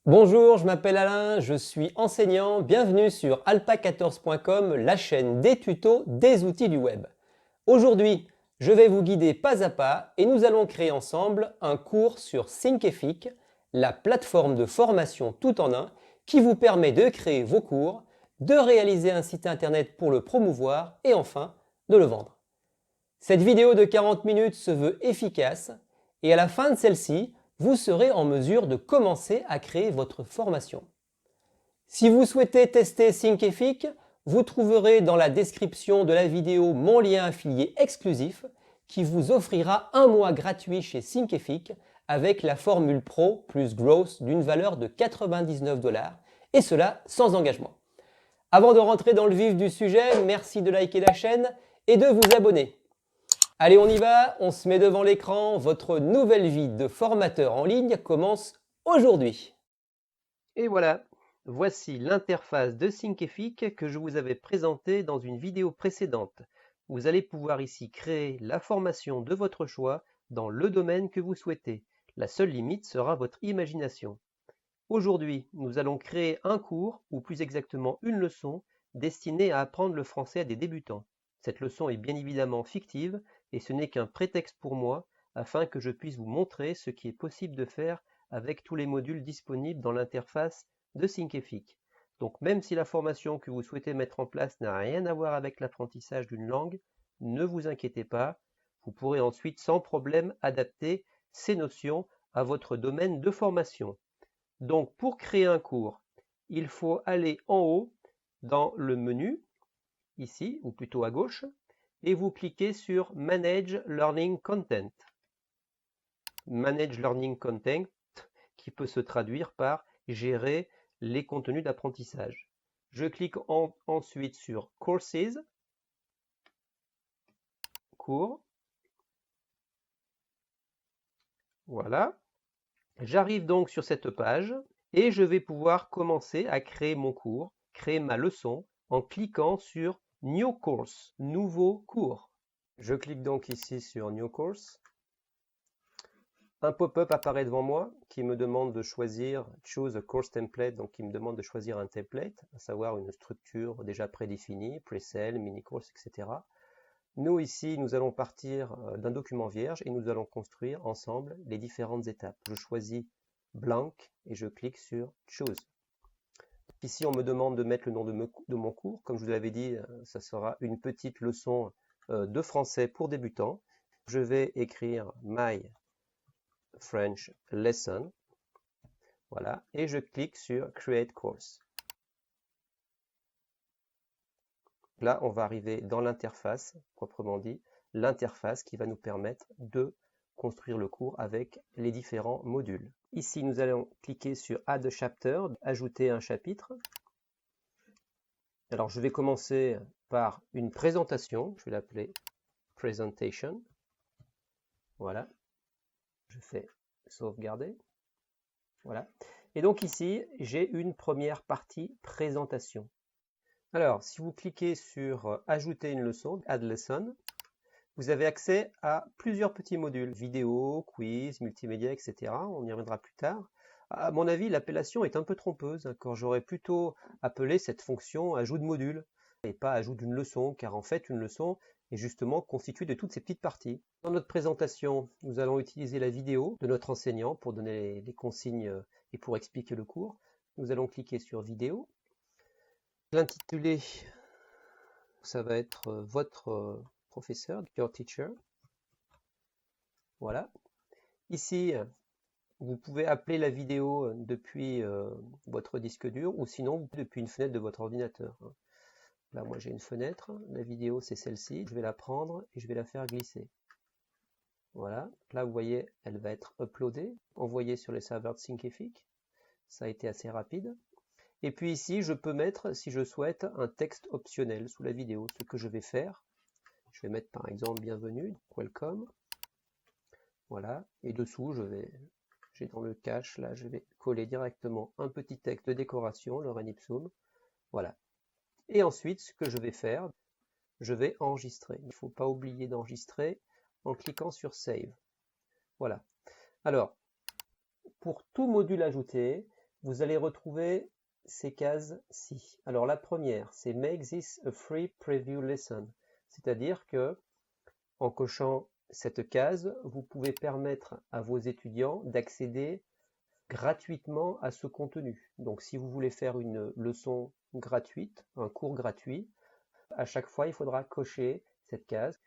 Bonjour, je m'appelle Alain, je suis enseignant, bienvenue sur alpa14.com, la chaîne des tutos des outils du web. Aujourd'hui, je vais vous guider pas à pas et nous allons créer ensemble un cours sur Thinkific, la plateforme de formation tout en un qui vous permet de créer vos cours, de réaliser un site internet pour le promouvoir et enfin de le vendre. Cette vidéo de 40 minutes se veut efficace et à la fin de celle-ci, vous serez en mesure de commencer à créer votre formation. Si vous souhaitez tester Thinkific, vous trouverez dans la description de la vidéo mon lien affilié exclusif qui vous offrira un mois gratuit chez Thinkific avec la formule Pro plus Growth d'une valeur de 99 $ et cela sans engagement. Avant de rentrer dans le vif du sujet, merci de liker la chaîne et de vous abonner. Allez, on y va, on se met devant l'écran, votre nouvelle vie de formateur en ligne commence aujourd'hui. Et voilà, voici l'interface de Thinkific que je vous avais présentée dans une vidéo précédente. Vous allez pouvoir ici créer la formation de votre choix dans le domaine que vous souhaitez. La seule limite sera votre imagination. Aujourd'hui, nous allons créer un cours, ou plus exactement une leçon, destinée à apprendre le français à des débutants. Cette leçon est bien évidemment fictive et ce n'est qu'un prétexte pour moi afin que je puisse vous montrer ce qui est possible de faire avec tous les modules disponibles dans l'interface de Thinkific. Donc même si la formation que vous souhaitez mettre en place n'a rien à voir avec l'apprentissage d'une langue, ne vous inquiétez pas, vous pourrez ensuite sans problème adapter ces notions à votre domaine de formation. Donc pour créer un cours, il faut aller en haut dans le menu, ici, ou plutôt à gauche, et vous cliquez sur Manage Learning Content. Manage Learning Content, qui peut se traduire par gérer les contenus d'apprentissage. Je clique ensuite sur Courses, cours. Voilà. J'arrive donc sur cette page et je vais pouvoir commencer à créer mon cours, créer ma leçon en cliquant sur New Course, nouveau cours. Je clique donc ici sur New Course. Un pop-up apparaît devant moi qui me demande de choisir Choose a Course Template, donc qui me demande de choisir un template, à savoir une structure déjà prédéfinie, pre-sale, mini-course, etc. Nous ici, nous allons partir d'un document vierge et nous allons construire ensemble les différentes étapes. Je choisis Blank et je clique sur Choose. Ici, on me demande de mettre le nom de mon cours. Comme je vous l'avais dit, ça sera une petite leçon de français pour débutants. Je vais écrire My French Lesson. Voilà, et je clique sur Create Course. Là, on va arriver dans l'interface, proprement dit, l'interface qui va nous permettre de construire le cours avec les différents modules. Ici, nous allons cliquer sur Add a Chapter, ajouter un chapitre. Alors, je vais commencer par une présentation, je vais l'appeler Presentation. Voilà, je fais sauvegarder. Voilà. Et donc ici, j'ai une première partie présentation. Alors, si vous cliquez sur Ajouter une leçon, Add Lesson, vous avez accès à plusieurs petits modules, vidéo, quiz, multimédia, etc. On y reviendra plus tard. À mon avis, l'appellation est un peu trompeuse, car j'aurais plutôt appelé cette fonction ajout de module et pas ajout d'une leçon, car en fait, une leçon est justement constituée de toutes ces petites parties. Dans notre présentation, nous allons utiliser la vidéo de notre enseignant pour donner les consignes et pour expliquer le cours. Nous allons cliquer sur vidéo. L'intitulé, ça va être votre professeur, your teacher. Voilà. Ici, vous pouvez appeler la vidéo depuis votre disque dur ou sinon depuis une fenêtre de votre ordinateur. Là, moi j'ai une fenêtre. La vidéo, c'est celle-ci. Je vais la prendre et je vais la faire glisser. Voilà. Là, vous voyez, elle va être uploadée, envoyée sur les serveurs de Thinkific. Ça a été assez rapide. Et puis ici, je peux mettre, si je souhaite, un texte optionnel sous la vidéo. Ce que je vais faire, je vais mettre par exemple bienvenue, welcome. Voilà. Et dessous, j'ai dans le cache, là, je vais coller directement un petit texte de décoration, lorem ipsum. Voilà. Et ensuite, ce que je vais faire, je vais enregistrer. Il ne faut pas oublier d'enregistrer en cliquant sur Save. Voilà. Alors, pour tout module ajouté, vous allez retrouver ces cases-ci. Alors la première, c'est Make this a free preview lesson. C'est-à-dire que en cochant cette case, vous pouvez permettre à vos étudiants d'accéder gratuitement à ce contenu. Donc si vous voulez faire une leçon gratuite, un cours gratuit, à chaque fois il faudra cocher cette case.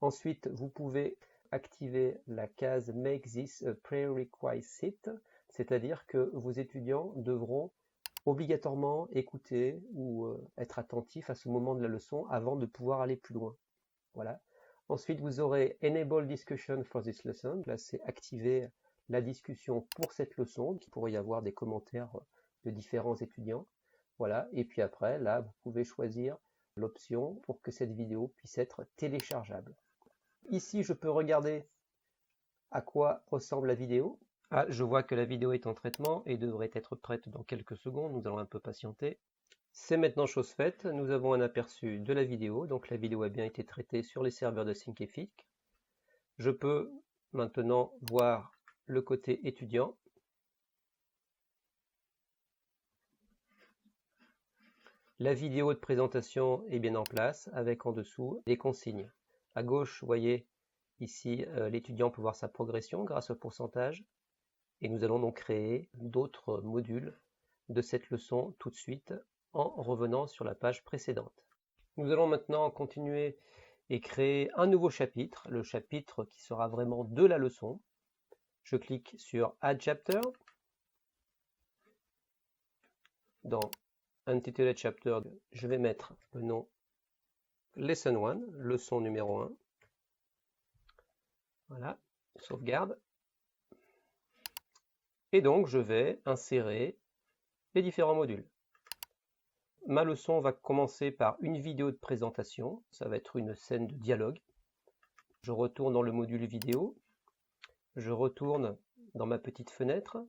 Ensuite, vous pouvez activer la case Make this a prerequisite, c'est-à-dire que vos étudiants devront obligatoirement écouter ou être attentifs à ce moment de la leçon avant de pouvoir aller plus loin. Voilà. Ensuite, vous aurez Enable Discussion for this lesson. Là, c'est activer la discussion pour cette leçon. Il pourrait y avoir des commentaires de différents étudiants. Voilà. Et puis après, là, vous pouvez choisir l'option pour que cette vidéo puisse être téléchargeable. Ici, je peux regarder à quoi ressemble la vidéo. Ah, je vois que la vidéo est en traitement et devrait être prête dans quelques secondes. Nous allons un peu patienter. C'est maintenant chose faite. Nous avons un aperçu de la vidéo. Donc la vidéo a bien été traitée sur les serveurs de Thinkific. Je peux maintenant voir le côté étudiant. La vidéo de présentation est bien en place avec en dessous les consignes. À gauche, vous voyez ici l'étudiant peut voir sa progression grâce au pourcentage. Et nous allons donc créer d'autres modules de cette leçon tout de suite en revenant sur la page précédente. Nous allons maintenant continuer et créer un nouveau chapitre, le chapitre qui sera vraiment de la leçon. Je clique sur Add Chapter. Dans Intituled Chapter, je vais mettre le nom Lesson 1, leçon numéro 1. Voilà, sauvegarde. Et donc, je vais insérer les différents modules. Ma leçon va commencer par une vidéo de présentation. Ça va être une scène de dialogue. Je retourne dans le module vidéo. Je retourne dans ma petite fenêtre.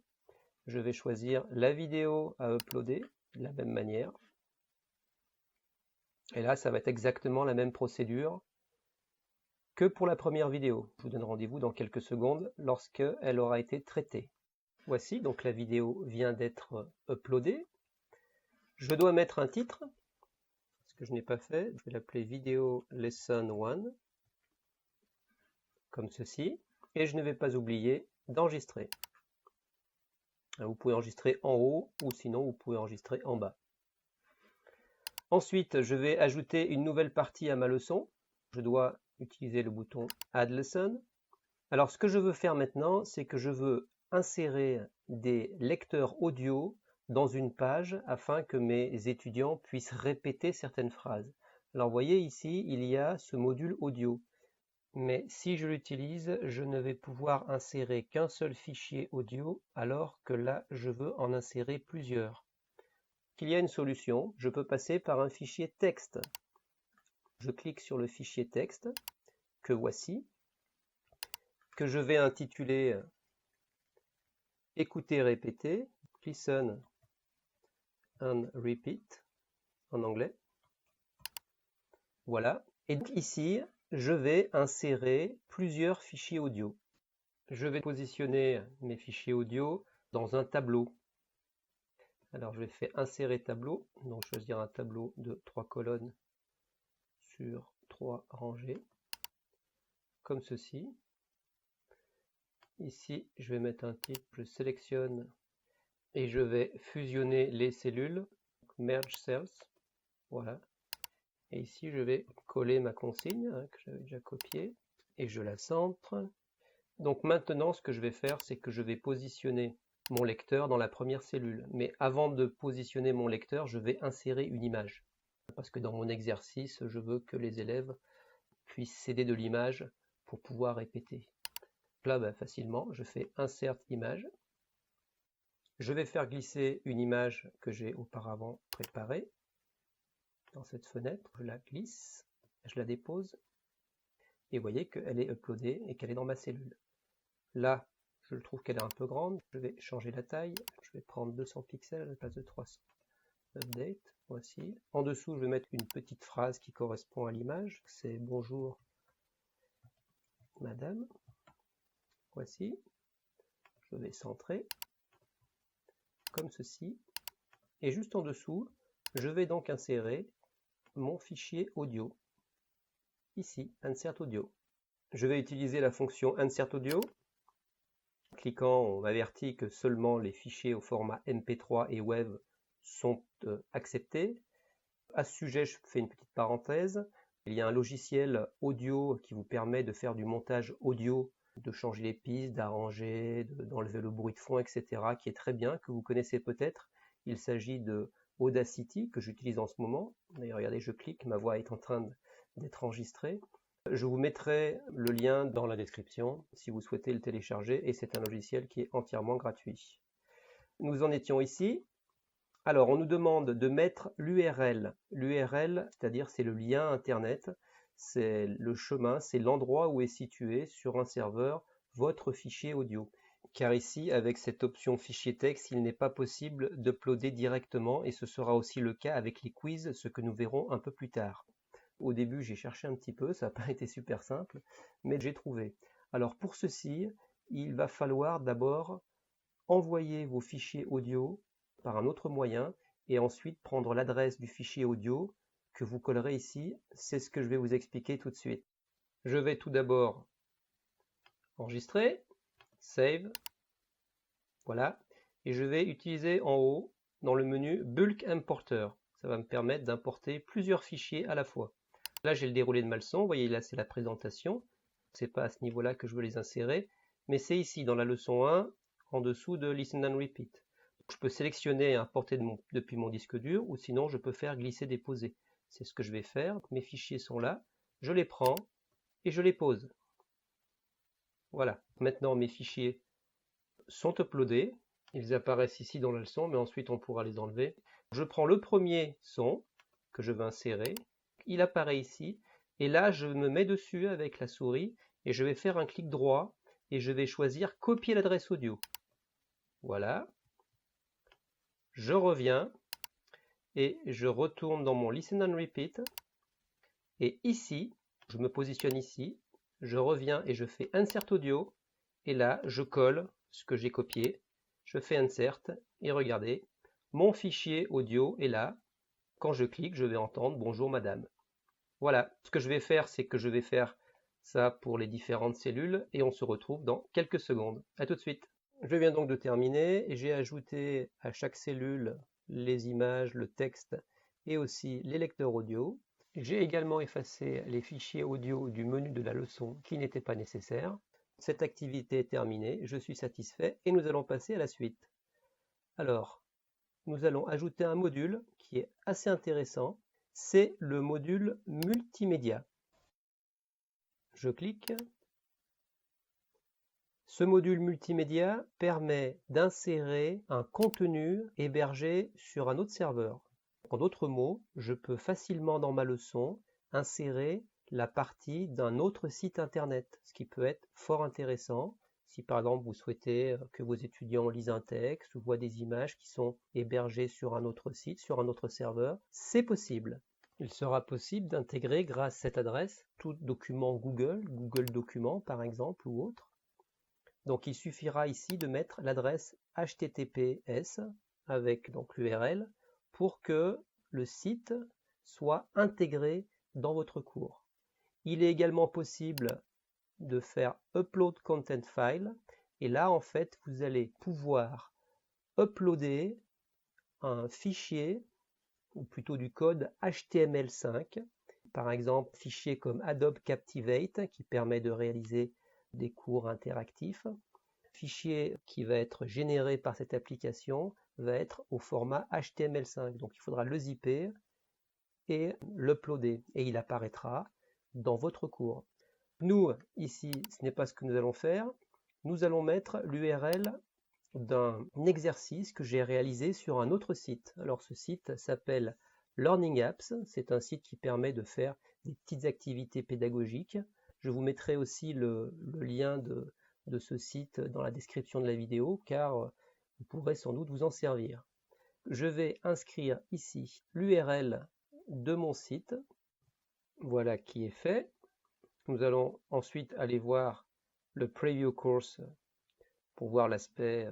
Je vais choisir la vidéo à uploader de la même manière. Et là, ça va être exactement la même procédure que pour la première vidéo. Je vous donne rendez-vous dans quelques secondes lorsqu'elle aura été traitée. Voici, donc la vidéo vient d'être uploadée. Je dois mettre un titre, ce que je n'ai pas fait. Je vais l'appeler Video Lesson 1, comme ceci. Et je ne vais pas oublier d'enregistrer. Vous pouvez enregistrer en haut ou sinon vous pouvez enregistrer en bas. Ensuite, je vais ajouter une nouvelle partie à ma leçon. Je dois utiliser le bouton Add Lesson. Alors ce que je veux faire maintenant, c'est que je veux insérer des lecteurs audio dans une page afin que mes étudiants puissent répéter certaines phrases. Alors vous voyez ici, il y a ce module audio. Mais si je l'utilise, je ne vais pouvoir insérer qu'un seul fichier audio alors que là, je veux en insérer plusieurs. Il y a une solution, je peux passer par un fichier texte. Je clique sur le fichier texte, que voici, que je vais intituler Écouter, répéter, listen and repeat en anglais. Voilà. Et donc ici, je vais insérer plusieurs fichiers audio. Je vais positionner mes fichiers audio dans un tableau. Alors je vais faire insérer tableau, donc choisir un tableau de 3 colonnes sur 3 rangées, comme ceci. Ici, je vais mettre un titre, je sélectionne et je vais fusionner les cellules, merge cells, voilà. Et ici, je vais coller ma consigne que j'avais déjà copiée et je la centre. Donc maintenant, ce que je vais faire, c'est que je vais positionner mon lecteur dans la première cellule. Mais avant de positionner mon lecteur, je vais insérer une image. Parce que dans mon exercice, je veux que les élèves puissent s'aider de l'image pour pouvoir répéter. Là, facilement, je fais Insert image. Je vais faire glisser une image que j'ai auparavant préparée dans cette fenêtre. Je la glisse, je la dépose et vous voyez qu'elle est uploadée et qu'elle est dans ma cellule. Là, je trouve qu'elle est un peu grande. Je vais changer la taille. Je vais prendre 200 pixels à la place de 300. Update, voici. En dessous, je vais mettre une petite phrase qui correspond à l'image. C'est bonjour, madame. Voici. Je vais centrer. comme ceci. Et juste en dessous, je vais donc insérer mon fichier audio. Ici, Insert Audio. Je vais utiliser la fonction Insert Audio. En cliquant, on m'avertit que seulement les fichiers au format MP3 et WAV sont acceptés. À ce sujet, je fais une petite parenthèse. Il y a un logiciel audio qui vous permet de faire du montage audio, de changer les pistes, d'arranger, d'enlever le bruit de fond, etc., qui est très bien, que vous connaissez peut-être. Il s'agit de Audacity, que j'utilise en ce moment. D'ailleurs, regardez, je clique, ma voix est en train d'être enregistrée. Je vous mettrai le lien dans la description si vous souhaitez le télécharger, et c'est un logiciel qui est entièrement gratuit. Nous en étions ici. Alors, on nous demande de mettre l'URL. L'URL, c'est-à-dire c'est le lien Internet, c'est le chemin, c'est l'endroit où est situé sur un serveur votre fichier audio. Car ici, avec cette option fichier texte, il n'est pas possible d'uploader directement, et ce sera aussi le cas avec les quiz, ce que nous verrons un peu plus tard. Au début, j'ai cherché un petit peu, ça n'a pas été super simple, mais j'ai trouvé. Alors pour ceci, il va falloir d'abord envoyer vos fichiers audio par un autre moyen et ensuite prendre l'adresse du fichier audio que vous collerez ici. C'est ce que je vais vous expliquer tout de suite. Je vais tout d'abord enregistrer, save, voilà, et je vais utiliser en haut dans le menu Bulk Importer. Ça va me permettre d'importer plusieurs fichiers à la fois. Là, j'ai le déroulé de ma leçon. Vous voyez, là, c'est la présentation. C'est pas à ce niveau-là que je veux les insérer, mais c'est ici, dans la leçon 1, en dessous de Listen and Repeat. Je peux sélectionner et importer depuis mon disque dur, ou sinon, je peux faire glisser-déposer. C'est ce que je vais faire. Mes fichiers sont là. Je les prends et je les pose. Voilà. Maintenant, mes fichiers sont uploadés. Ils apparaissent ici dans la leçon, mais ensuite, on pourra les enlever. Je prends le premier son que je veux insérer. Il apparaît ici, et là je me mets dessus avec la souris et je vais faire un clic droit et je vais choisir copier l'adresse audio. Voilà. Je reviens et je retourne dans mon Listen and Repeat et ici, je me positionne ici, je reviens et je fais Insert Audio et là je colle ce que j'ai copié, je fais Insert et regardez, mon fichier audio est là. Quand je clique, je vais entendre Bonjour madame. Voilà, ce que je vais faire, c'est que je vais faire ça pour les différentes cellules et on se retrouve dans quelques secondes. A tout de suite. Je viens donc de terminer et j'ai ajouté à chaque cellule les images, le texte et aussi les lecteurs audio. J'ai également effacé les fichiers audio du menu de la leçon qui n'étaient pas nécessaires. Cette activité est terminée, je suis satisfait et nous allons passer à la suite. Alors, nous allons ajouter un module qui est assez intéressant. C'est le module multimédia. Je clique. Ce module multimédia permet d'insérer un contenu hébergé sur un autre serveur. En d'autres mots, je peux facilement dans ma leçon insérer la partie d'un autre site internet, ce qui peut être fort intéressant. Si par exemple vous souhaitez que vos étudiants lisent un texte ou voient des images qui sont hébergées sur un autre site, sur un autre serveur, c'est possible. Il sera possible d'intégrer grâce à cette adresse tout document Google, Google Documents par exemple ou autre. Donc il suffira ici de mettre l'adresse HTTPS avec donc l'URL pour que le site soit intégré dans votre cours. Il est également possible de faire Upload Content File et là en fait vous allez pouvoir uploader un fichier ou plutôt du code HTML5, par exemple fichier comme Adobe Captivate qui permet de réaliser des cours interactifs. Fichier qui va être généré par cette application va être au format HTML5, donc il faudra le zipper et l'uploader et il apparaîtra dans votre cours. Nous, ici, ce n'est pas ce que nous allons faire. Nous allons mettre l'URL d'un exercice que j'ai réalisé sur un autre site. Alors ce site s'appelle Learning Apps. C'est un site qui permet de faire des petites activités pédagogiques. Je vous mettrai aussi le lien de ce site dans la description de la vidéo car vous pourrez sans doute vous en servir. Je vais inscrire ici l'URL de mon site. Voilà qui est fait. Nous allons ensuite aller voir le Preview Course pour voir l'aspect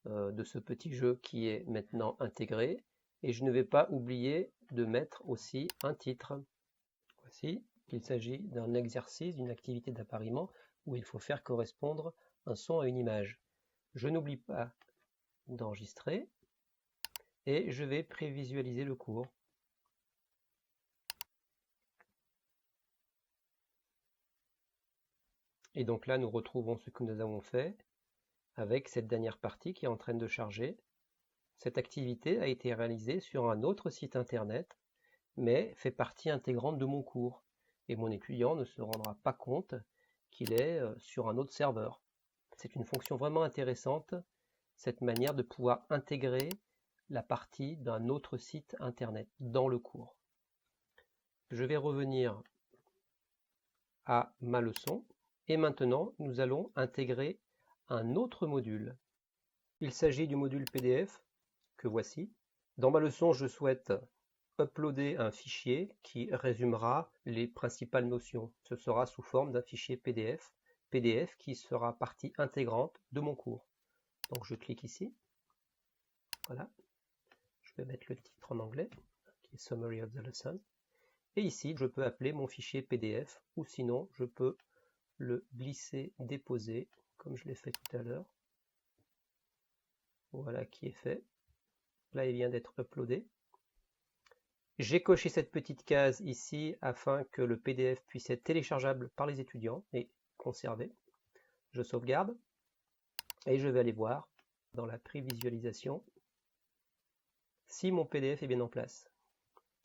de ce petit jeu qui est maintenant intégré. Et je ne vais pas oublier de mettre aussi un titre. Voici, il s'agit d'un exercice, d'une activité d'appariement où il faut faire correspondre un son à une image. Je n'oublie pas d'enregistrer et je vais prévisualiser le cours. Et donc là, nous retrouvons ce que nous avons fait avec cette dernière partie qui est en train de charger. Cette activité a été réalisée sur un autre site internet, mais fait partie intégrante de mon cours. Et mon étudiant ne se rendra pas compte qu'il est sur un autre serveur. C'est une fonction vraiment intéressante, cette manière de pouvoir intégrer la partie d'un autre site internet dans le cours. Je vais revenir à ma leçon et maintenant nous allons intégrer un autre module. Il s'agit du module PDF que voici. Dans ma leçon, je souhaite uploader un fichier qui résumera les principales notions. Ce sera sous forme d'un fichier PDF qui sera partie intégrante de mon cours. Donc je clique ici. Voilà. Je vais mettre le titre en anglais, qui est Summary of the Lesson. Et ici, je peux appeler mon fichier PDF, ou sinon, je peux le glisser, déposer, comme je l'ai fait tout à l'heure. Voilà qui est fait. Là, il vient d'être uploadé. J'ai coché cette petite case ici afin que le PDF puisse être téléchargeable par les étudiants et conservé. Je sauvegarde et je vais aller voir dans la prévisualisation si mon PDF est bien en place.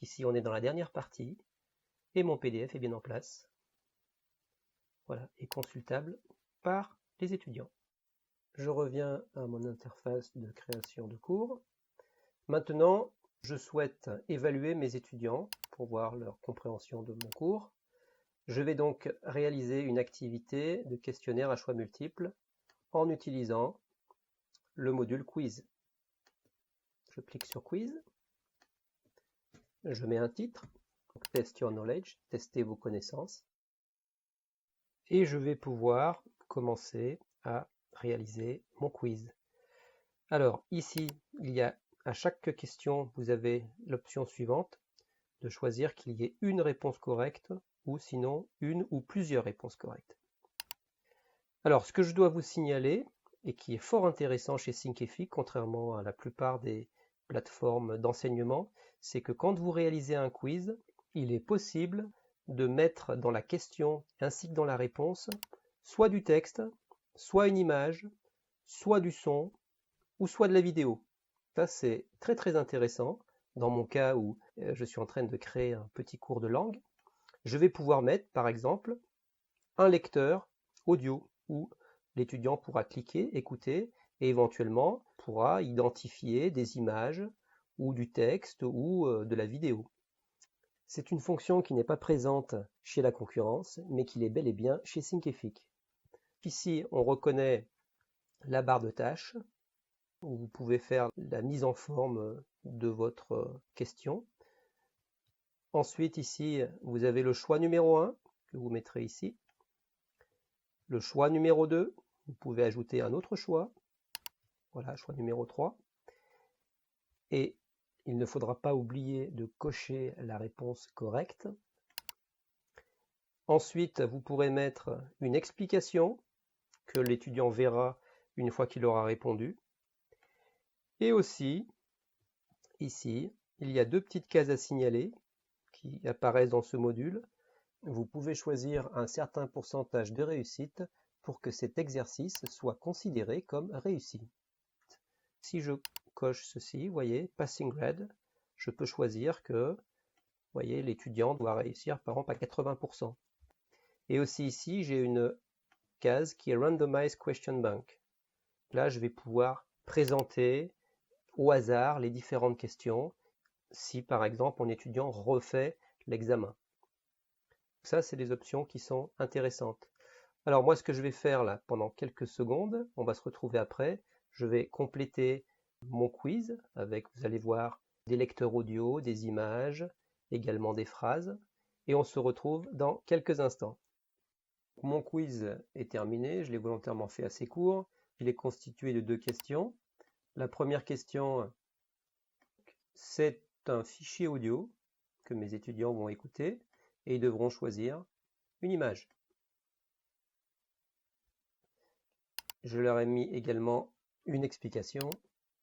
Ici, on est dans la dernière partie et mon PDF est bien en place. Voilà, et consultable par les étudiants. Je reviens à mon interface de création de cours. Maintenant, je souhaite évaluer mes étudiants pour voir leur compréhension de mon cours. Je vais donc réaliser une activité de questionnaire à choix multiples en utilisant le module quiz. Je clique sur quiz. Je mets un titre, donc Test Your Knowledge, tester vos connaissances. Et je vais pouvoir commencer à réaliser mon quiz. Alors ici, il y a à chaque question, vous avez l'option suivante de choisir qu'il y ait une réponse correcte ou sinon une ou plusieurs réponses correctes. Alors ce que je dois vous signaler et qui est fort intéressant chez Thinkific, contrairement à la plupart des plateformes d'enseignement, c'est que quand vous réalisez un quiz, il est possible de mettre dans la question ainsi que dans la réponse soit du texte, soit une image, soit du son ou soit de la vidéo. Ça, c'est très très intéressant. Dans mon cas où je suis en train de créer un petit cours de langue, je vais pouvoir mettre par exemple un lecteur audio où l'étudiant pourra cliquer, écouter et éventuellement pourra identifier des images ou du texte ou de la vidéo. C'est une fonction qui n'est pas présente chez la concurrence, mais qui l'est bel et bien chez Thinkific. Ici, on reconnaît la barre de tâches, où vous pouvez faire la mise en forme de votre question. Ensuite, ici, vous avez le choix numéro 1, que vous mettrez ici. Le choix numéro 2, vous pouvez ajouter un autre choix. Voilà, choix numéro 3. Et il ne faudra pas oublier de cocher la réponse correcte. Ensuite, vous pourrez mettre une explication que l'étudiant verra une fois qu'il aura répondu. Et aussi, ici, il y a deux petites cases à signaler qui apparaissent dans ce module. Vous pouvez choisir un certain pourcentage de réussite pour que cet exercice soit considéré comme réussi. Si je coche ceci, vous voyez, Passing Grade, je peux choisir que, vous voyez, l'étudiant doit réussir par exemple à 80%. Et aussi ici, j'ai une case qui est Randomized Question Bank. Là, je vais pouvoir présenter au hasard les différentes questions si par exemple mon étudiant refait l'examen. Ça, c'est des options qui sont intéressantes. Alors moi, ce que je vais faire là pendant quelques secondes, on va se retrouver après, je vais compléter mon quiz avec, vous allez voir, des lecteurs audio, des images, également des phrases, et on se retrouve dans quelques instants. Mon quiz est terminé, je l'ai volontairement fait assez court, il est constitué de deux questions. La première question, c'est un fichier audio que mes étudiants vont écouter et ils devront choisir une image. Je leur ai mis également une explication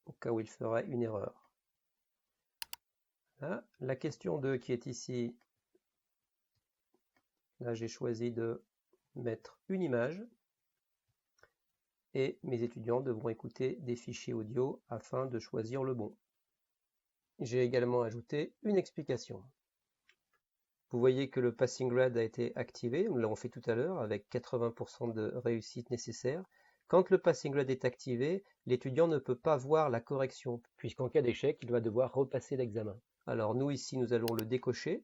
au cas où ils feraient une erreur. Là, la question 2 qui est ici, là j'ai choisi de mettre une image et mes étudiants devront écouter des fichiers audio afin de choisir le bon. J'ai également ajouté une explication. Vous voyez que le passing grade a été activé, nous l'avons fait tout à l'heure avec 80% de réussite nécessaire. Quand le passing grade est activé, l'étudiant ne peut pas voir la correction, puisqu'en cas d'échec, il va devoir repasser l'examen. Alors nous ici, nous allons le décocher,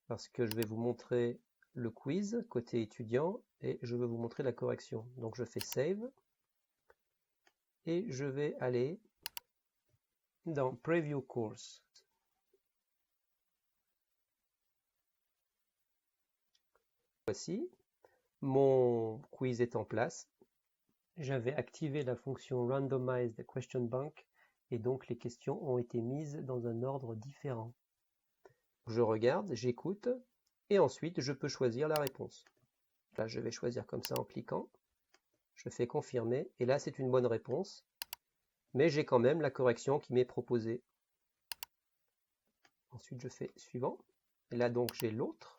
parce que je vais vous montrer le quiz côté étudiant, et je vais vous montrer la correction. Donc je fais Save, et je vais aller dans Preview Course. Voici, mon quiz est en place. J'avais activé la fonction Randomize the Question Bank et donc les questions ont été mises dans un ordre différent. Je regarde, j'écoute et ensuite je peux choisir la réponse. Là, je vais choisir comme ça en cliquant. Je fais confirmer et là, c'est une bonne réponse. Mais j'ai quand même la correction qui m'est proposée. Ensuite, je fais suivant. Et là, donc, j'ai l'autre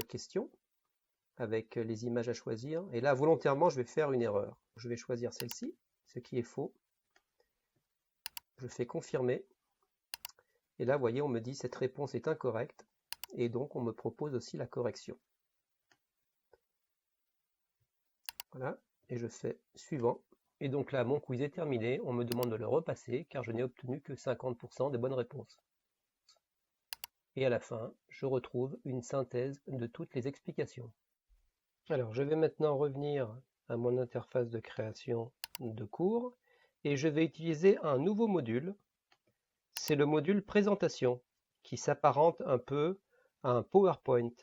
question avec les images à choisir. Et là, volontairement, je vais faire une erreur. Je vais choisir celle-ci, ce qui est faux. Je fais confirmer. Et là, vous voyez, on me dit cette réponse est incorrecte. Et donc, on me propose aussi la correction. Voilà. Et je fais suivant. Et donc là, mon quiz est terminé. On me demande de le repasser car je n'ai obtenu que 50% des bonnes réponses. Et à la fin, je retrouve une synthèse de toutes les explications. Alors, je vais maintenant revenir à mon interface de création de cours et je vais utiliser un nouveau module. C'est le module présentation qui s'apparente un peu à un PowerPoint.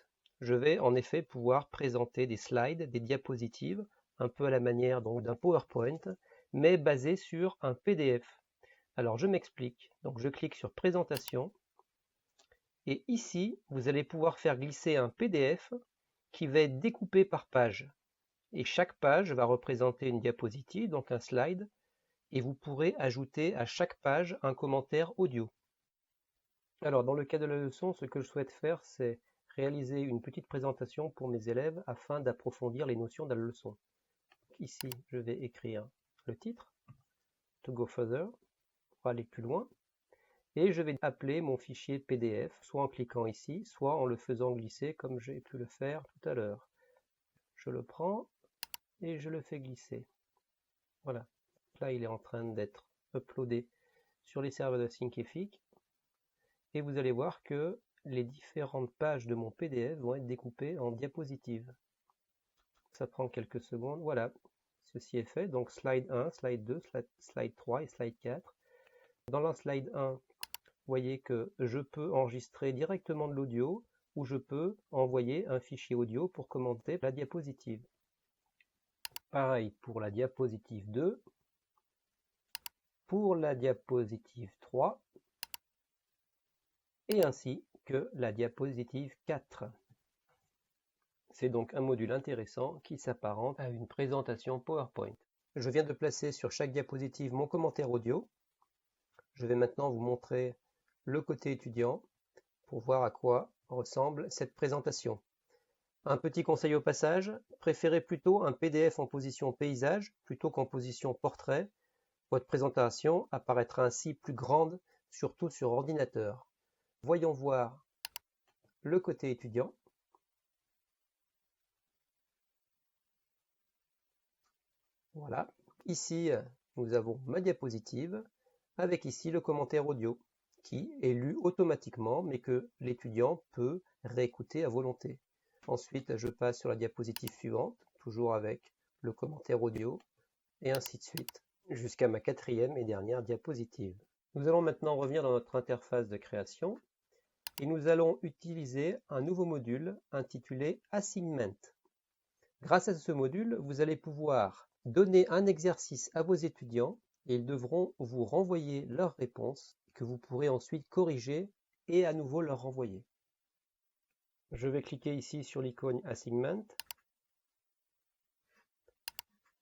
Je vais en effet pouvoir présenter des slides, des diapositives, un peu à la manière d'un PowerPoint, mais basé sur un PDF. Alors, je m'explique. Donc, je clique sur présentation. Et ici, vous allez pouvoir faire glisser un PDF qui va être découpé par page. Et chaque page va représenter une diapositive, donc un slide, et vous pourrez ajouter à chaque page un commentaire audio. Alors, dans le cas de la leçon, ce que je souhaite faire, c'est réaliser une petite présentation pour mes élèves afin d'approfondir les notions de la leçon. Ici, je vais écrire le titre, To Go Further, pour aller plus loin. Et je vais appeler mon fichier PDF, soit en cliquant ici, soit en le faisant glisser comme j'ai pu le faire tout à l'heure. Je le prends et je le fais glisser. Voilà. Là, il est en train d'être uploadé sur les serveurs de Thinkific. Et vous allez voir que les différentes pages de mon PDF vont être découpées en diapositives. Ça prend quelques secondes. Voilà. Ceci est fait. Donc, slide 1, slide 2, slide 3 et slide 4. Dans la slide 1, vous voyez que je peux enregistrer directement de l'audio ou je peux envoyer un fichier audio pour commenter la diapositive. Pareil pour la diapositive 2, pour la diapositive 3 et ainsi que la diapositive 4. C'est donc un module intéressant qui s'apparente à une présentation PowerPoint. Je viens de placer sur chaque diapositive mon commentaire audio. Je vais maintenant vous montrer le côté étudiant pour voir à quoi ressemble cette présentation. Un petit conseil au passage, préférez plutôt un PDF en position paysage plutôt qu'en position portrait. Votre présentation apparaîtra ainsi plus grande, surtout sur ordinateur. Voyons voir le côté étudiant. Voilà. Ici, nous avons ma diapositive avec ici le commentaire audio qui est lu automatiquement mais que l'étudiant peut réécouter à volonté. Ensuite, je passe sur la diapositive suivante, toujours avec le commentaire audio et ainsi de suite, jusqu'à ma quatrième et dernière diapositive. Nous allons maintenant revenir dans notre interface de création et nous allons utiliser un nouveau module intitulé Assignment. Grâce à ce module, vous allez pouvoir Donnez un exercice à vos étudiants et ils devront vous renvoyer leurs réponses que vous pourrez ensuite corriger et à nouveau leur renvoyer. Je vais cliquer ici sur l'icône Assignment.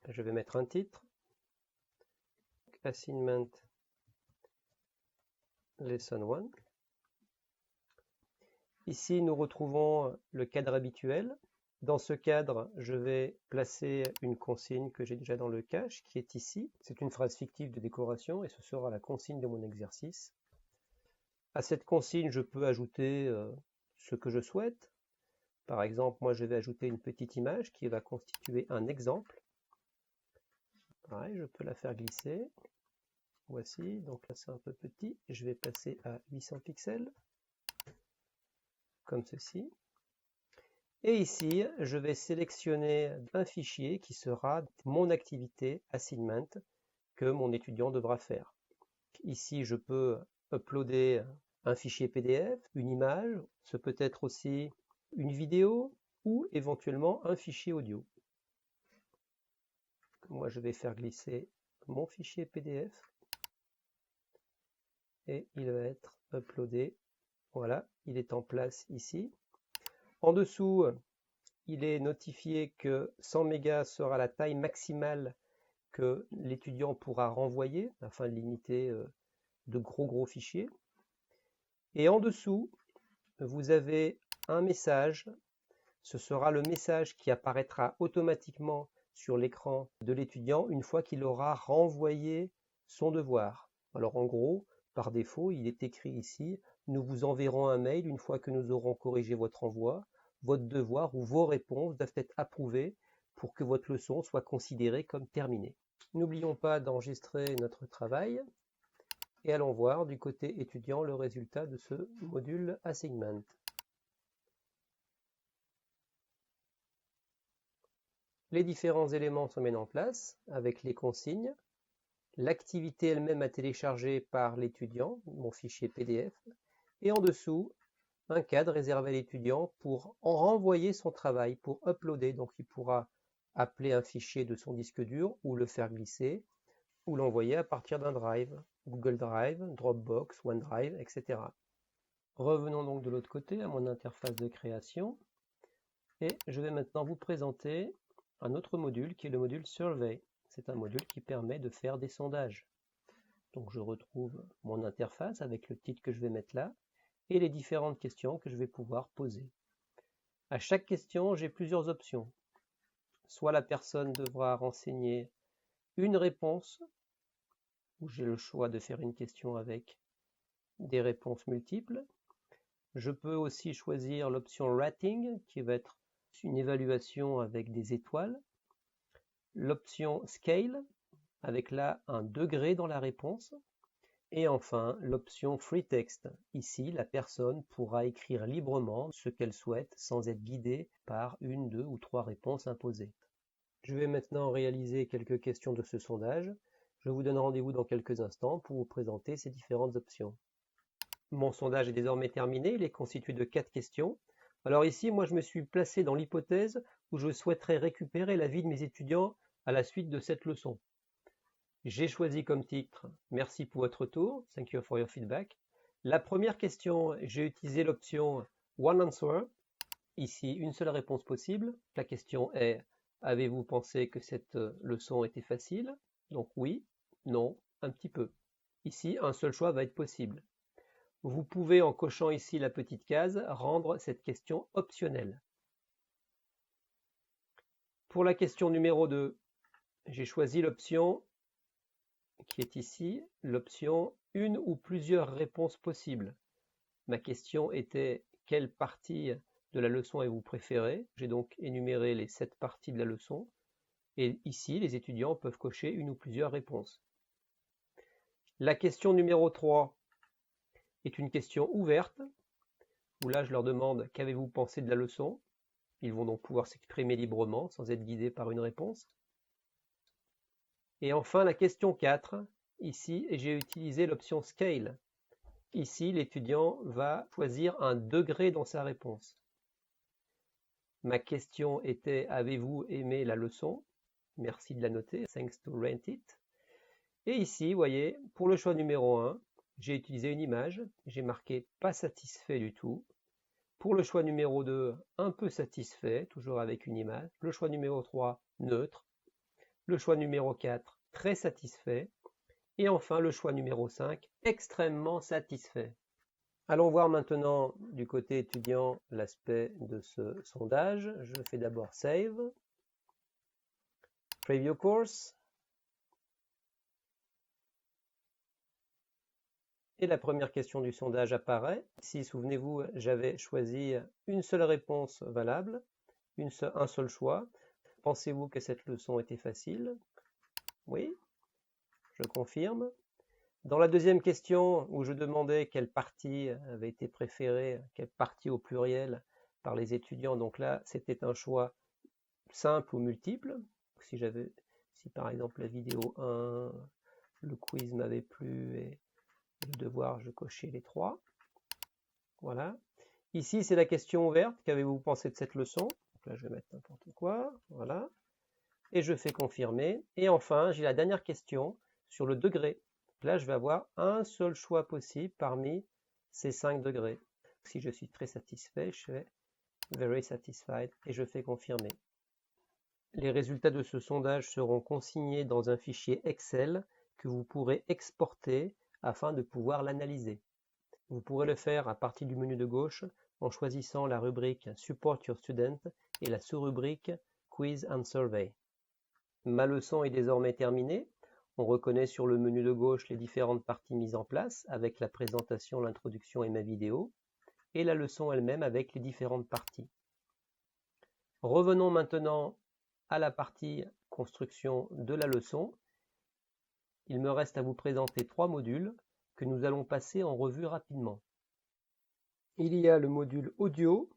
Je vais mettre un titre. Assignment Lesson 1. Ici, nous retrouvons le cadre habituel. Dans ce cadre, je vais placer une consigne que j'ai déjà dans le cache, qui est ici. C'est une phrase fictive de décoration et ce sera la consigne de mon exercice. À cette consigne, je peux ajouter ce que je souhaite. Par exemple, moi, je vais ajouter une petite image qui va constituer un exemple. Pareil, je peux la faire glisser. Voici, donc là, c'est un peu petit. Je vais passer à 800 pixels, comme ceci. Et ici, je vais sélectionner un fichier qui sera mon activité assignment que mon étudiant devra faire. Ici, je peux uploader un fichier PDF, une image, ce peut être aussi une vidéo ou éventuellement un fichier audio. Moi, je vais faire glisser mon fichier PDF et il va être uploadé. Voilà, il est en place ici. En dessous, il est notifié que 100 mégas sera la taille maximale que l'étudiant pourra renvoyer afin de limiter de gros fichiers. Et en dessous, vous avez un message. Ce sera le message qui apparaîtra automatiquement sur l'écran de l'étudiant une fois qu'il aura renvoyé son devoir. Alors en gros, par défaut, il est écrit ici, nous vous enverrons un mail une fois que nous aurons corrigé votre envoi. Votre devoir ou vos réponses doivent être approuvées pour que votre leçon soit considérée comme terminée. N'oublions pas d'enregistrer notre travail et allons voir du côté étudiant le résultat de ce module Assignment. Les différents éléments sont mis en place avec les consignes, l'activité elle-même à télécharger par l'étudiant, mon fichier PDF, et en dessous, un cadre réservé à l'étudiant pour en renvoyer son travail, pour uploader. Donc il pourra appeler un fichier de son disque dur ou le faire glisser ou l'envoyer à partir d'un drive, Google Drive, Dropbox, OneDrive, etc. Revenons donc de l'autre côté à mon interface de création et je vais maintenant vous présenter un autre module qui est le module Survey. C'est un module qui permet de faire des sondages. Donc je retrouve mon interface avec le titre que je vais mettre là et les différentes questions que je vais pouvoir poser. À chaque question, j'ai plusieurs options. Soit la personne devra renseigner une réponse, où j'ai le choix de faire une question avec des réponses multiples. Je peux aussi choisir l'option Rating, qui va être une évaluation avec des étoiles. L'option Scale, avec là un degré dans la réponse. Et enfin, l'option Free Text. Ici, la personne pourra écrire librement ce qu'elle souhaite sans être guidée par une, deux ou trois réponses imposées. Je vais maintenant réaliser quelques questions de ce sondage. Je vous donne rendez-vous dans quelques instants pour vous présenter ces différentes options. Mon sondage est désormais terminé, il est constitué de 4 questions. Alors ici, moi je me suis placé dans l'hypothèse où je souhaiterais récupérer l'avis de mes étudiants à la suite de cette leçon. J'ai choisi comme titre « Merci pour votre retour »,« Thank you for your feedback ». La première question, j'ai utilisé l'option « One answer ». Ici, une seule réponse possible. La question est « Avez-vous pensé que cette leçon était facile ?» Donc oui, non, un petit peu. Ici, un seul choix va être possible. Vous pouvez, en cochant ici la petite case, rendre cette question optionnelle. Pour la question numéro 2, j'ai choisi l'option qui est ici, l'option « Une ou plusieurs réponses possibles ». Ma question était « Quelle partie de la leçon avez-vous préférée ?» J'ai donc énuméré les 7 parties de la leçon. Et ici, les étudiants peuvent cocher une ou plusieurs réponses. La question numéro 3 est une question ouverte, où là je leur demande « Qu'avez-vous pensé de la leçon ?» Ils vont donc pouvoir s'exprimer librement, sans être guidés par une réponse. Et enfin, la question 4, ici, j'ai utilisé l'option Scale. Ici, l'étudiant va choisir un degré dans sa réponse. Ma question était « Avez-vous aimé la leçon ?» Merci de la noter, thanks to rent it. Et ici, vous voyez, pour le choix numéro 1, j'ai utilisé une image, j'ai marqué pas satisfait du tout. Pour le choix numéro 2, un peu satisfait, toujours avec une image. Le choix numéro 3, neutre. Le choix numéro 4, très satisfait. Et enfin, le choix numéro 5, extrêmement satisfait. Allons voir maintenant du côté étudiant l'aspect de ce sondage. Je fais d'abord Save. Preview Course. Et la première question du sondage apparaît. Ici, souvenez-vous, j'avais choisi une seule réponse valable, un seul choix. Pensez-vous que cette leçon était facile? Oui, je confirme. Dans la deuxième question, où je demandais quelle partie avait été préférée, quelle partie au pluriel par les étudiants, donc là, c'était un choix simple ou multiple. Si par exemple la vidéo 1, le quiz m'avait plu et le devoir, je cochais les 3. Voilà. Ici, c'est la question ouverte. Qu'avez-vous pensé de cette leçon? Donc là, je vais mettre n'importe quoi. Voilà. Et je fais confirmer. Et enfin, j'ai la dernière question sur le degré. Là, je vais avoir un seul choix possible parmi ces 5 degrés. Si je suis très satisfait, je fais Very satisfied et je fais confirmer. Les résultats de ce sondage seront consignés dans un fichier Excel que vous pourrez exporter afin de pouvoir l'analyser. Vous pourrez le faire à partir du menu de gauche en choisissant la rubrique Support Your Student et la sous-rubrique Quiz and Survey. Ma leçon est désormais terminée. On reconnaît sur le menu de gauche les différentes parties mises en place avec la présentation, l'introduction et ma vidéo, et la leçon elle-même avec les différentes parties. Revenons maintenant à la partie construction de la leçon. Il me reste à vous présenter 3 modules que nous allons passer en revue rapidement. Il y a le module audio,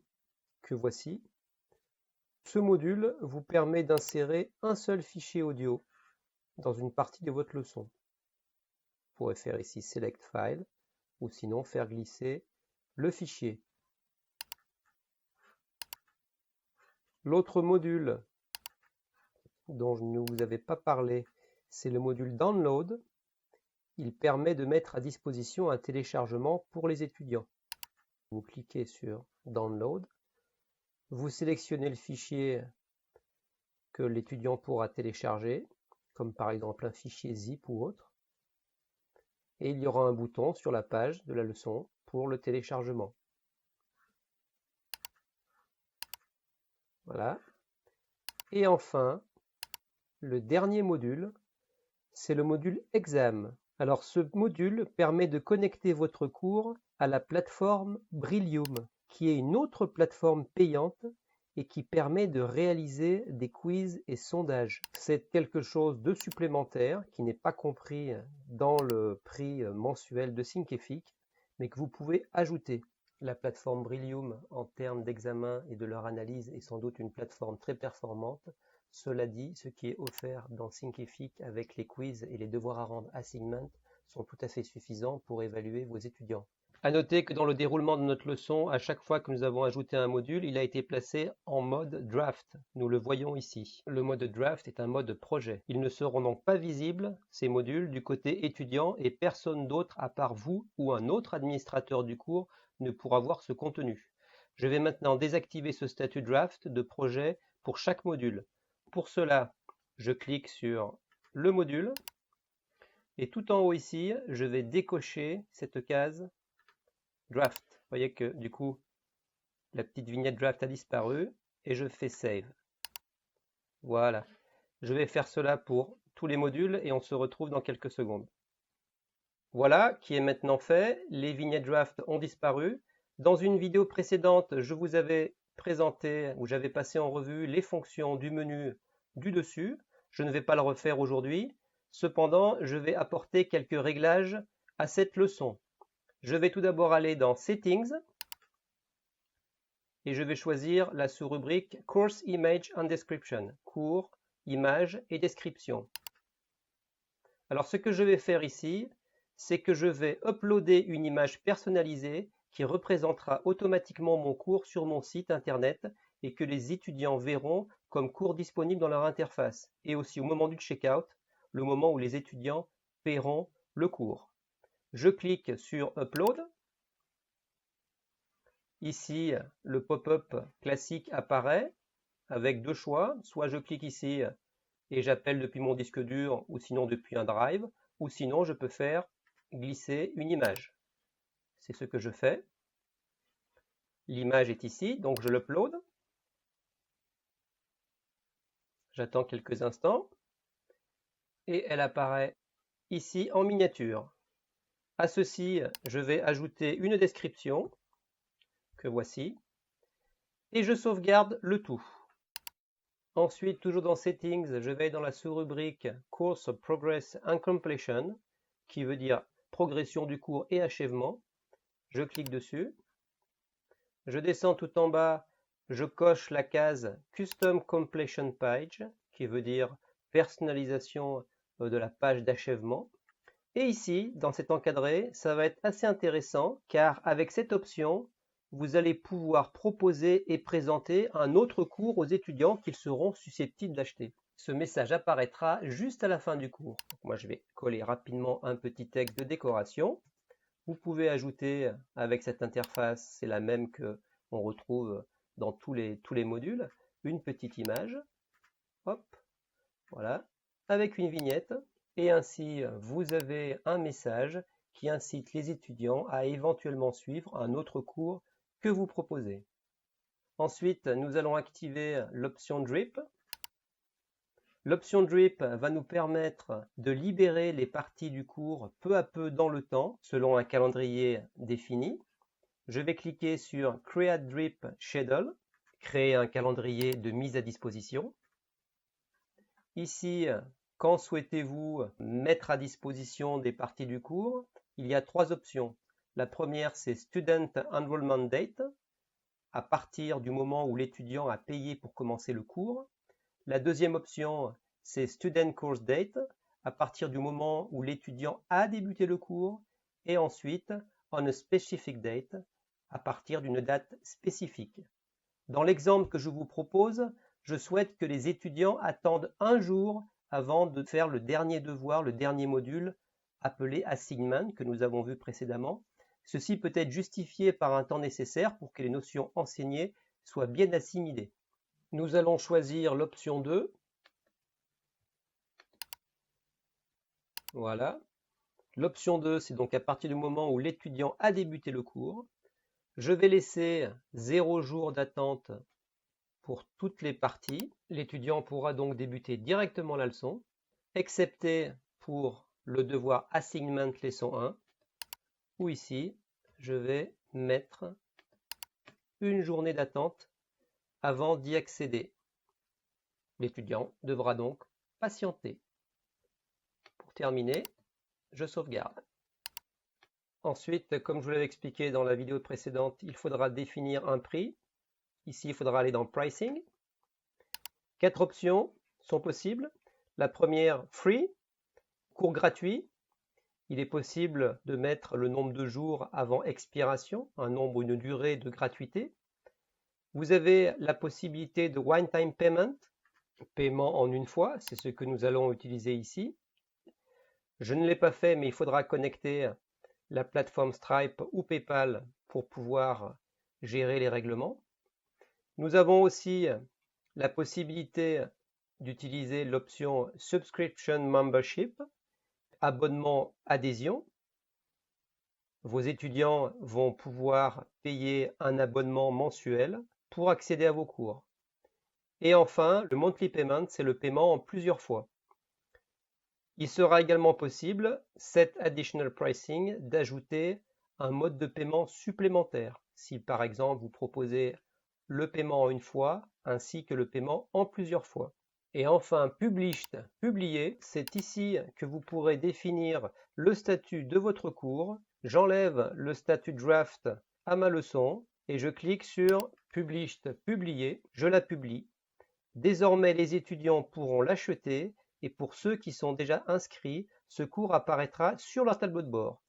que voici. Ce module vous permet d'insérer un seul fichier audio dans une partie de votre leçon. Vous pourrez faire ici Select File, ou sinon faire glisser le fichier. L'autre module dont je ne vous avais pas parlé, c'est le module Download. Il permet de mettre à disposition un téléchargement pour les étudiants. Vous cliquez sur Download, vous sélectionnez le fichier que l'étudiant pourra télécharger, comme par exemple un fichier zip ou autre, et il y aura un bouton sur la page de la leçon pour le téléchargement. Voilà. Et enfin, le dernier module, c'est le module Exam. Alors ce module permet de connecter votre cours à la plateforme Brillium, qui est une autre plateforme payante et qui permet de réaliser des quiz et sondages. C'est quelque chose de supplémentaire qui n'est pas compris dans le prix mensuel de Thinkific, mais que vous pouvez ajouter. La plateforme Brillium, en termes d'examen et de leur analyse, est sans doute une plateforme très performante. Cela dit, ce qui est offert dans Thinkific avec les quiz et les devoirs à rendre assignment sont tout à fait suffisants pour évaluer vos étudiants. À noter que dans le déroulement de notre leçon, à chaque fois que nous avons ajouté un module, il a été placé en mode draft. Nous le voyons ici. Le mode draft est un mode projet. Ils ne seront donc pas visibles, ces modules, du côté étudiant et personne d'autre à part vous ou un autre administrateur du cours ne pourra voir ce contenu. Je vais maintenant désactiver ce statut draft de projet pour chaque module. Pour cela, je clique sur le module et tout en haut ici, je vais décocher cette case Draft. Vous voyez que du coup, la petite vignette Draft a disparu et je fais Save. Voilà. Je vais faire cela pour tous les modules et on se retrouve dans quelques secondes. Voilà qui est maintenant fait. Les vignettes Draft ont disparu. Dans une vidéo précédente, je vous avais présenté ou j'avais passé en revue les fonctions du menu du dessus. Je ne vais pas le refaire aujourd'hui. Cependant, je vais apporter quelques réglages à cette leçon. Je vais tout d'abord aller dans Settings et je vais choisir la sous-rubrique Course Image and Description, cours, images et description. Alors ce que je vais faire ici, c'est que je vais uploader une image personnalisée qui représentera automatiquement mon cours sur mon site internet et que les étudiants verront comme cours disponibles dans leur interface et aussi au moment du checkout, le moment où les étudiants paieront le cours. Je clique sur Upload. Ici, le pop-up classique apparaît avec deux choix. Soit je clique ici et j'appelle depuis mon disque dur ou sinon depuis un drive, ou sinon je peux faire glisser une image. C'est ce que je fais. L'image est ici, donc je l'upload. J'attends quelques instants et elle apparaît ici en miniature. À ceci, je vais ajouter une description que voici et je sauvegarde le tout. Ensuite, toujours dans Settings, je vais dans la sous-rubrique Course Progress and Completion, qui veut dire progression du cours et achèvement. Je clique dessus. Je descends tout en bas, je coche la case Custom Completion Page, qui veut dire personnalisation de la page d'achèvement. Et ici, dans cet encadré, ça va être assez intéressant, car avec cette option, vous allez pouvoir proposer et présenter un autre cours aux étudiants qu'ils seront susceptibles d'acheter. Ce message apparaîtra juste à la fin du cours. Donc moi, je vais coller rapidement un petit texte de décoration. Vous pouvez ajouter avec cette interface, c'est la même que on retrouve dans tous les modules, une petite image. Hop, voilà, avec une vignette. Et ainsi, vous avez un message qui incite les étudiants à éventuellement suivre un autre cours que vous proposez. Ensuite, nous allons activer l'option Drip. L'option Drip va nous permettre de libérer les parties du cours peu à peu dans le temps, selon un calendrier défini. Je vais cliquer sur Create Drip Schedule, créer un calendrier de mise à disposition. Ici, quand souhaitez-vous mettre à disposition des parties du cours? Il y a trois options. La première, c'est Student Enrollment Date, à partir du moment où l'étudiant a payé pour commencer le cours. La deuxième option, c'est Student Course Date, à partir du moment où l'étudiant a débuté le cours. Et ensuite, On a Specific Date, à partir d'une date spécifique. Dans l'exemple que je vous propose, je souhaite que les étudiants attendent un jour avant de faire le dernier devoir, le dernier module appelé Assignment que nous avons vu précédemment. Ceci peut être justifié par un temps nécessaire pour que les notions enseignées soient bien assimilées. Nous allons choisir l'option 2. Voilà. L'option 2, c'est donc à partir du moment où l'étudiant a débuté le cours. Je vais laisser 0 jours d'attente pour toutes les parties. L'étudiant pourra donc débuter directement la leçon, excepté pour le devoir Assignment leçon 1, où ici, je vais mettre une journée d'attente avant d'y accéder. L'étudiant devra donc patienter. Pour terminer, je sauvegarde. Ensuite, comme je vous l'avais expliqué dans la vidéo précédente, il faudra définir un prix. Ici, il faudra aller dans Pricing. 4 options sont possibles. La première, Free, cours gratuit. Il est possible de mettre le nombre de jours avant expiration, un nombre, une durée de gratuité. Vous avez la possibilité de One-Time Payment, paiement en une fois, c'est ce que nous allons utiliser ici. Je ne l'ai pas fait, mais il faudra connecter la plateforme Stripe ou PayPal pour pouvoir gérer les règlements. Nous avons aussi la possibilité d'utiliser l'option Subscription Membership, abonnement adhésion. Vos étudiants vont pouvoir payer un abonnement mensuel pour accéder à vos cours. Et enfin, le Monthly Payment, c'est le paiement en plusieurs fois. Il sera également possible, Set Additional Pricing, d'ajouter un mode de paiement supplémentaire. Si par exemple vous proposez le paiement en une fois, ainsi que le paiement en plusieurs fois. Et enfin, Published, publié, c'est ici que vous pourrez définir le statut de votre cours. J'enlève le statut Draft à ma leçon et je clique sur Published, publié, je la publie. Désormais, les étudiants pourront l'acheter et pour ceux qui sont déjà inscrits, ce cours apparaîtra sur leur tableau de bord.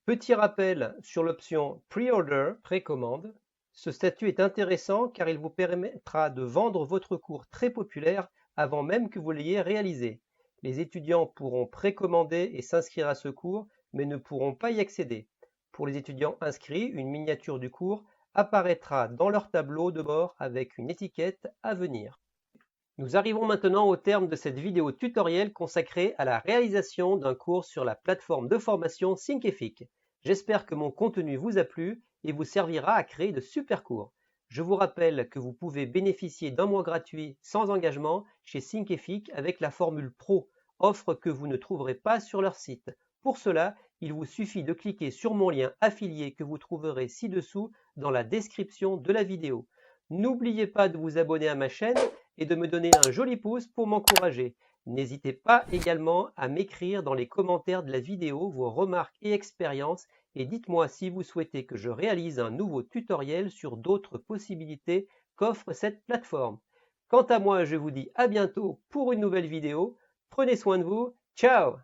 Petit rappel sur l'option Pre-Order, précommande. Ce statut est intéressant car il vous permettra de vendre votre cours très populaire avant même que vous l'ayez réalisé. Les étudiants pourront précommander et s'inscrire à ce cours, mais ne pourront pas y accéder. Pour les étudiants inscrits, une miniature du cours apparaîtra dans leur tableau de bord avec une étiquette à venir. Nous arrivons maintenant au terme de cette vidéo tutoriel consacrée à la réalisation d'un cours sur la plateforme de formation Thinkific. J'espère que mon contenu vous a plu et vous servira à créer de super cours. Je vous rappelle que vous pouvez bénéficier d'un mois gratuit sans engagement chez Thinkific avec la formule Pro, offre que vous ne trouverez pas sur leur site. Pour cela, il vous suffit de cliquer sur mon lien affilié que vous trouverez ci-dessous dans la description de la vidéo. N'oubliez pas de vous abonner à ma chaîne et de me donner un joli pouce pour m'encourager. N'hésitez pas également à m'écrire dans les commentaires de la vidéo vos remarques et expériences et dites-moi si vous souhaitez que je réalise un nouveau tutoriel sur d'autres possibilités qu'offre cette plateforme. Quant à moi, je vous dis à bientôt pour une nouvelle vidéo. Prenez soin de vous. Ciao!